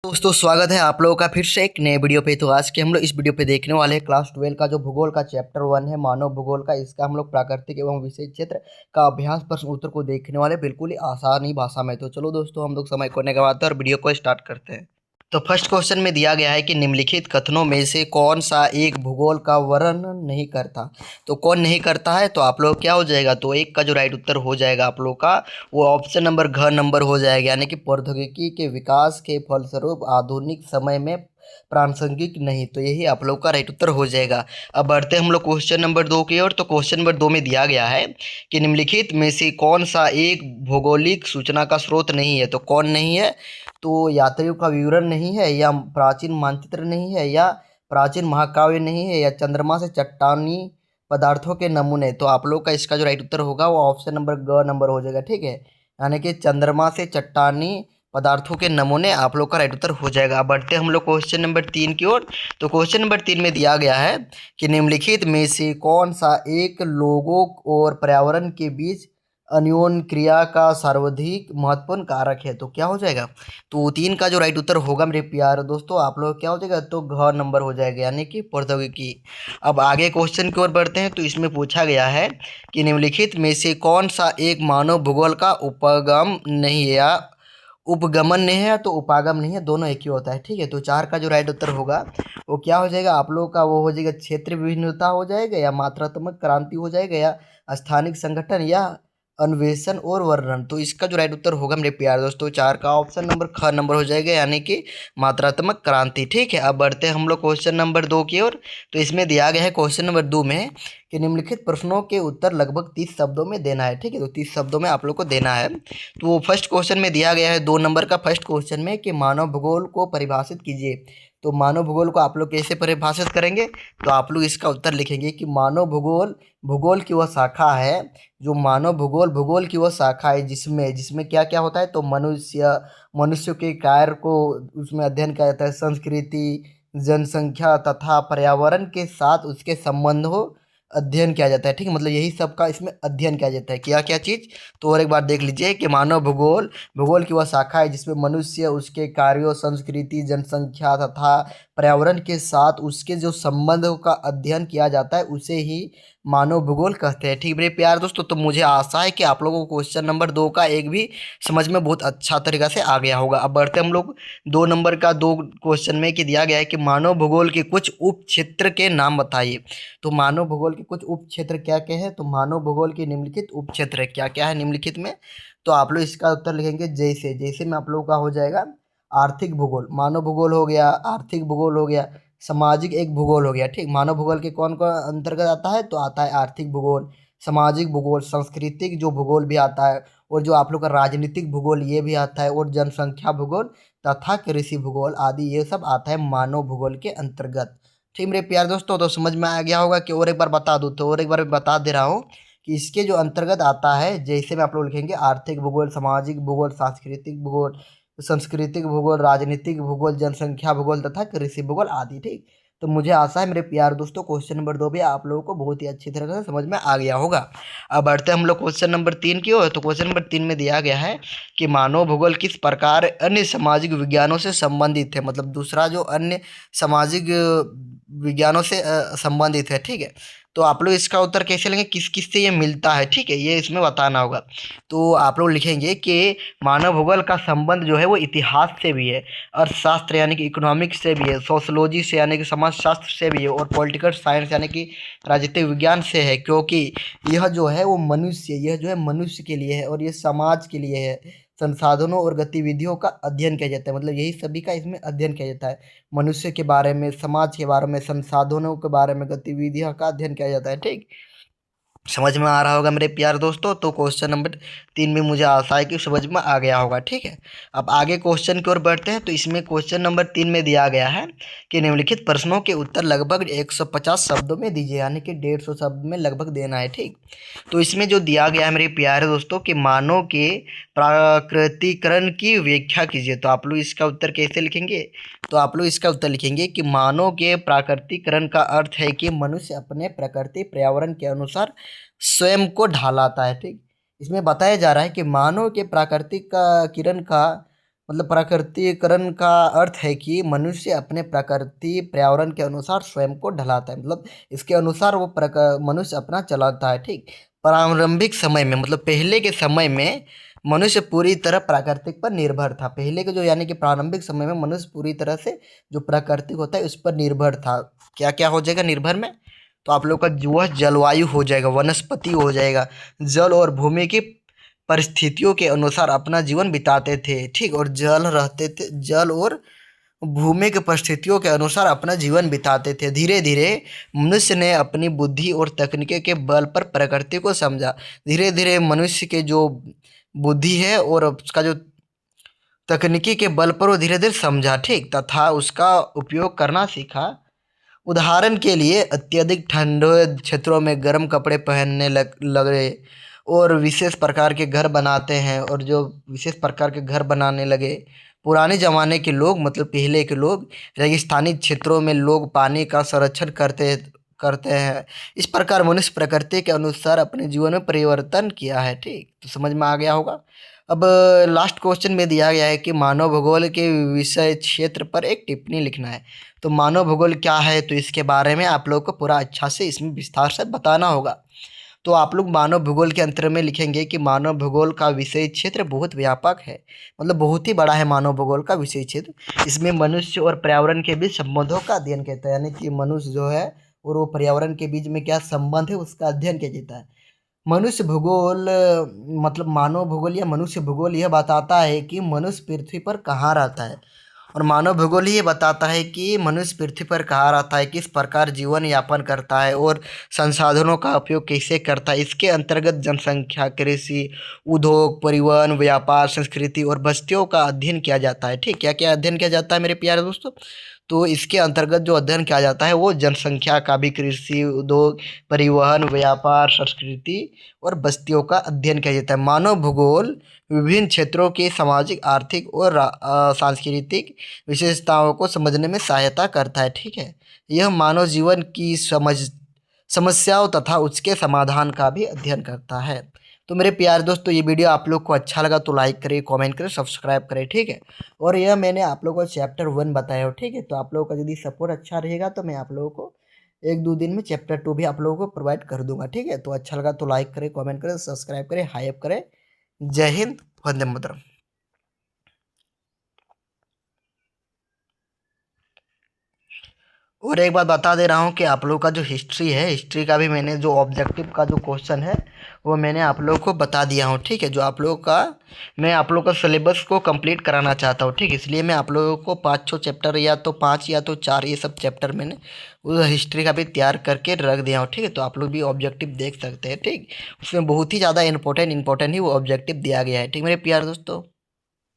दोस्तों स्वागत है आप लोगों का फिर से एक नए वीडियो पे। तो आज के हम लोग इस वीडियो पे देखने वाले हैं क्लास 12 का जो भूगोल का चैप्टर 1 है मानव भूगोल का। इसका हम लोग प्राकृतिक एवं विशेष क्षेत्र का अभ्यास प्रश्न उत्तर को देखने वाले बिल्कुल ही आसानी भाषा में। तो चलो दोस्तों हम लोग समय खोने के बाद और वीडियो को स्टार्ट करते हैं। तो फर्स्ट क्वेश्चन में दिया गया है कि निम्नलिखित कथनों में से कौन सा एक भूगोल का वर्णन नहीं करता। तो कौन नहीं करता है तो आप लोग क्या हो जाएगा, तो एक का जो राइट उत्तर हो जाएगा आप लोग का वो ऑप्शन नंबर घ नंबर हो जाएगा, यानी कि प्रौद्योगिकी के विकास के फलस्वरूप आधुनिक समय में प्रासंगिक नहीं। तो यही आप लोग का राइट उत्तर हो जाएगा। अब बढ़ते हैं हम लोग क्वेश्चन नंबर 2 की ओर। तो क्वेश्चन नंबर 2 में दिया गया है कि निम्नलिखित में से कौन सा एक भौगोलिक सूचना का स्रोत नहीं है। तो कौन नहीं है, तो यात्रियों का विवरण नहीं है, या प्राचीन मानचित्र नहीं है, या प्राचीन महाकाव्य नहीं है, या चंद्रमा से चट्टानी पदार्थों के नमूने। तो आप लोग का इसका जो राइट उत्तर होगा वो ऑप्शन नंबर ग नंबर हो जाएगा। ठीक है, यानी कि चंद्रमा से चट्टानी पदार्थों के नमूने आप लोग का राइट उत्तर हो जाएगा। अब बढ़ते हैं हम लोग क्वेश्चन नंबर 3 की ओर। तो क्वेश्चन नंबर 3 में दिया गया है कि निम्नलिखित में से कौन सा एक लोगों और पर्यावरण के बीच अन्योन्य क्रिया का सर्वाधिक महत्वपूर्ण कारक है। तो क्या हो जाएगा, तो 3 का जो राइट उत्तर होगा मेरे प्यारे दोस्तों आप लोग क्या हो जाएगा, तो घ नंबर हो जाएगा, यानी कि प्रौद्योगिकी। अब आगे क्वेश्चन की ओर बढ़ते हैं। तो इसमें पूछा गया है कि निम्नलिखित में से कौन सा एक मानव भूगोल का उपगम नहीं है, या उपगमन नहीं है तो उपागम नहीं है, दोनों एक ही होता है। ठीक है, तो 4 का जो राइट उत्तर होगा वो क्या हो जाएगा आप लोगों का, वो हो जाएगा क्षेत्र विभिन्नता हो जाएगा, या मात्रात्मक क्रांति हो जाएगा, या स्थानिक संगठन, या अन्वेषण और वर्णन। तो इसका जो राइट उत्तर होगा मेरे प्यारे दोस्तों 4 का ऑप्शन नंबर ख नंबर हो जाएगा, यानी कि मात्रात्मक क्रांति। ठीक है, अब बढ़ते हैं हम लोग क्वेश्चन नंबर 2 की ओर। तो इसमें दिया गया है क्वेश्चन नंबर 2 में कि निम्नलिखित प्रश्नों के उत्तर लगभग 30 शब्दों में देना है। ठीक है, तो 30 शब्दों में आप लोग को देना है। तो फर्स्ट क्वेश्चन में दिया गया है 2 नंबर का फर्स्ट क्वेश्चन में कि मानव भूगोल को परिभाषित कीजिए। तो मानव भूगोल को आप लोग कैसे परिभाषित करेंगे, तो आप लोग इसका उत्तर लिखेंगे कि मानव भूगोल भूगोल की वह शाखा है, जो मानव भूगोल भूगोल की वह शाखा है जिसमें जिसमें क्या क्या होता है, तो मनुष्य के कार्य को उसमें अध्ययन किया जाता है, संस्कृति, जनसंख्या तथा पर्यावरण के साथ उसके संबंधों अध्ययन किया जाता है। ठीक है, मतलब यही सब का इसमें अध्ययन किया जाता है। क्या क्या चीज़, तो और एक बार देख लीजिए कि मानव भूगोल भूगोल की वह शाखा है जिसमें मनुष्य, उसके कार्यों, संस्कृति, जनसंख्या तथा पर्यावरण के साथ उसके जो संबंधों का अध्ययन किया जाता है उसे ही मानव भूगोल कहते हैं। ठीक मेरे प्यार दोस्तों, तो मुझे आशा है कि आप लोगों को क्वेश्चन नंबर 2 का एक भी समझ में बहुत अच्छा तरीका से आ गया होगा। अब बढ़ते हम लोग 2 नंबर का 2 क्वेश्चन में कि दिया गया है कि मानव भूगोल के कुछ उप क्षेत्र के नाम बताइए। तो मानव भूगोल के कुछ उप क्षेत्र क्या क्या है, तो मानव भूगोल के निम्नलिखित उप क्षेत्र क्या क्या है निम्नलिखित में। तो आप लोग इसका उत्तर लिखेंगे जैसे जैसे में आप लोगों का हो जाएगा आर्थिक भूगोल, मानव भूगोल हो गया, आर्थिक भूगोल हो गया, सामाजिक एक भूगोल हो गया। ठीक, मानव भूगोल के कौन कौन अंतर्गत आता है, तो आता है आर्थिक भूगोल, सामाजिक भूगोल, सांस्कृतिक जो भूगोल भी आता है, और जो आप लोग का राजनीतिक भूगोल ये भी आता है, और जनसंख्या भूगोल तथा कृषि भूगोल आदि ये सब आता है मानव भूगोल के अंतर्गत। ठीक मेरे प्यारे दोस्तों, तो समझ में आ गया होगा कि और एक बार बता दूँ, तो और एक बार बता दे रहा हूँ कि इसके जो अंतर्गत आता है जैसे में आप लोग लिखेंगे आर्थिक भूगोल, सामाजिक भूगोल, सांस्कृतिक भूगोल, सांस्कृतिक भूगोल, राजनीतिक भूगोल, जनसंख्या भूगोल तथा कृषि भूगोल आदि। ठीक, तो मुझे आशा है मेरे प्यार दोस्तों क्वेश्चन नंबर 2 भी आप लोगों को बहुत ही अच्छी तरह से समझ में आ गया होगा। अब बढ़ते हैं हम लोग क्वेश्चन नंबर 3 की ओर। तो क्वेश्चन नंबर 3 में दिया गया है कि मानव भूगोल किस प्रकार अन्य सामाजिक विज्ञानों से संबंधित है, मतलब दूसरा जो अन्य सामाजिक विज्ञानों से संबंधित है। ठीक है, तो आप लोग इसका उत्तर कैसे लेंगे, किस किस से ये मिलता है। ठीक है, ये इसमें बताना होगा। तो आप लोग लिखेंगे कि मानव भूगोल का संबंध जो है वो इतिहास से भी है, अर्थशास्त्र यानी कि इकोनॉमिक्स से भी है, सोशोलॉजी से यानी कि समाजशास्त्र से भी है, और पॉलिटिकल साइंस यानी कि राजनीतिक विज्ञान से है, क्योंकि यह जो है वो मनुष्य, यह जो है मनुष्य के लिए है, और ये समाज के लिए है। संसाधनों और गतिविधियों का अध्ययन किया जाता है, मतलब यही सभी का इसमें अध्ययन किया जाता है। मनुष्य के बारे में, समाज के बारे में, संसाधनों के बारे में, गतिविधियों का अध्ययन किया जाता है। ठीक, समझ में आ रहा होगा मेरे प्यार दोस्तों। तो क्वेश्चन नंबर 3 में मुझे आशा है कि समझ में आ गया होगा। ठीक है, अब आगे क्वेश्चन की ओर बढ़ते हैं। तो इसमें क्वेश्चन नंबर 3 में दिया गया है कि निम्नलिखित प्रश्नों के उत्तर लगभग 150 शब्दों में दीजिए, यानी कि 150 शब्द में लगभग देना है। ठीक, तो इसमें जो दिया गया है मेरे प्यारे दोस्तों कि मानव के प्राकृतिकरण की व्याख्या कीजिए। तो आप लोग इसका उत्तर कैसे लिखेंगे, तो आप लोग इसका उत्तर लिखेंगे कि मानव के प्राकृतिकरण का अर्थ है कि मनुष्य अपने प्रकृति पर्यावरण के अनुसार स्वयं को ढालाता है। ठीक, इसमें बताया जा रहा है कि मानव के प्राकृतिक का किरण का मतलब प्राकृतिकरण का अर्थ है कि मनुष्य अपने प्रकृति पर्यावरण के अनुसार स्वयं को ढलाता है, मतलब इसके अनुसार वो मनुष्य अपना चलाता है। ठीक, प्रारंभिक समय में मतलब पहले के समय में मनुष्य पूरी तरह प्राकृतिक पर निर्भर था। पहले के जो यानी कि प्रारंभिक समय में मनुष्य पूरी तरह से जो प्राकृतिक होता है उस पर निर्भर था। क्या क्या हो जाएगा निर्भर में, तो आप लोग का वह जलवायु हो जाएगा, वनस्पति हो जाएगा, जल और भूमि की परिस्थितियों के अनुसार अपना जीवन बिताते थे। ठीक, और जल रहते थे, जल और भूमि की परिस्थितियों के अनुसार अपना जीवन बिताते थे। धीरे धीरे मनुष्य ने अपनी बुद्धि और तकनीक के बल पर प्रकृति को समझा। धीरे धीरे मनुष्य के जो बुद्धि है और उसका जो तकनीकी के बल पर वो धीरे धीरे समझा, ठीक, तथा उसका उपयोग करना सीखा। उदाहरण के लिए अत्यधिक ठंडे क्षेत्रों में गर्म कपड़े पहनने लगे और विशेष प्रकार के घर बनाते हैं, और जो विशेष प्रकार के घर बनाने लगे। पुराने ज़माने के लोग मतलब पहले के लोग रेगिस्तानी क्षेत्रों में लोग पानी का संरक्षण करते करते हैं। इस प्रकार मनुष्य प्रकृति के अनुसार अपने जीवन में परिवर्तन किया है। ठीक, तो समझ में आ गया होगा। अब लास्ट क्वेश्चन में दिया गया है कि मानव भूगोल के विषय क्षेत्र पर एक टिप्पणी लिखना है। तो मानव भूगोल क्या है, तो इसके बारे में आप लोग को पूरा अच्छा से इसमें विस्तार से बताना होगा। तो आप लोग मानव भूगोल के अंतर में लिखेंगे कि मानव भूगोल का विषय क्षेत्र बहुत व्यापक है, मतलब बहुत ही बड़ा है मानव भूगोल का विषय क्षेत्र। इसमें मनुष्य और पर्यावरण के बीच संबंधों का अध्ययन कहता है, यानी कि मनुष्य जो है और वो पर्यावरण के बीच में क्या संबंध है उसका अध्ययन किया जाता है। मनुष्य भूगोल मतलब मानव भूगोल या मनुष्य भूगोल यह बताता है कि मनुष्य पृथ्वी पर कहाँ रहता है, और मानव भूगोल ही ये बताता है कि मनुष्य पृथ्वी पर कहाँ रहता है, किस प्रकार जीवन यापन करता है और संसाधनों का उपयोग कैसे करता है। इसके अंतर्गत जनसंख्या, कृषि, उद्योग, परिवहन, व्यापार, संस्कृति और बस्तियों का अध्ययन किया जाता है। ठीक, क्या क्या अध्ययन किया जाता है मेरे प्यारे दोस्तों, तो इसके अंतर्गत जो अध्ययन किया जाता है वो जनसंख्या का भी, कृषि, उद्योग, परिवहन, व्यापार, संस्कृति और बस्तियों का अध्ययन किया जाता है। मानव भूगोल विभिन्न क्षेत्रों के सामाजिक, आर्थिक और सांस्कृतिक विशेषताओं को समझने में सहायता करता है। ठीक है, यह मानव जीवन की समस्याओं तथा उसके समाधान का भी अध्ययन करता है। तो मेरे प्यारे दोस्तों, ये वीडियो आप लोग को अच्छा लगा तो लाइक करें, कमेंट करें, सब्सक्राइब करें। ठीक है, और यह मैंने आप लोगों को चैप्टर 1 बताया हो। ठीक है, तो आप लोगों का यदि सपोर्ट अच्छा रहेगा तो मैं आप लोगों को एक दो दिन में चैप्टर 2 भी आप लोगों को प्रोवाइड कर दूंगा। ठीक है, तो अच्छा लगा तो लाइक करें, कमेंट करें, सब्सक्राइब करें, हाइप करें। जय हिंद, वंदे मातरम। और एक बात बता दे रहा हूँ कि आप लोग का जो हिस्ट्री है, हिस्ट्री का भी मैंने जो ऑब्जेक्टिव का जो क्वेश्चन है वो मैंने आप लोगों को बता दिया हूँ। ठीक है, जो आप लोगों का मैं आप लोगों का सिलेबस को कंप्लीट कराना चाहता हूँ। ठीक, इसलिए मैं आप लोगों को 5-6 चैप्टर या तो 5 या तो 4 ये सब चैप्टर मैंने उस हिस्ट्री का भी तैयार करके रख दिया हूँ। ठीक है, तो आप लोग भी ऑब्जेक्टिव देख सकते हैं। ठीक, उसमें बहुत ही ज़्यादा इंपॉर्टेंट ही वो ऑब्जेक्टिव दिया गया है। ठीक मेरे प्यारे दोस्तों।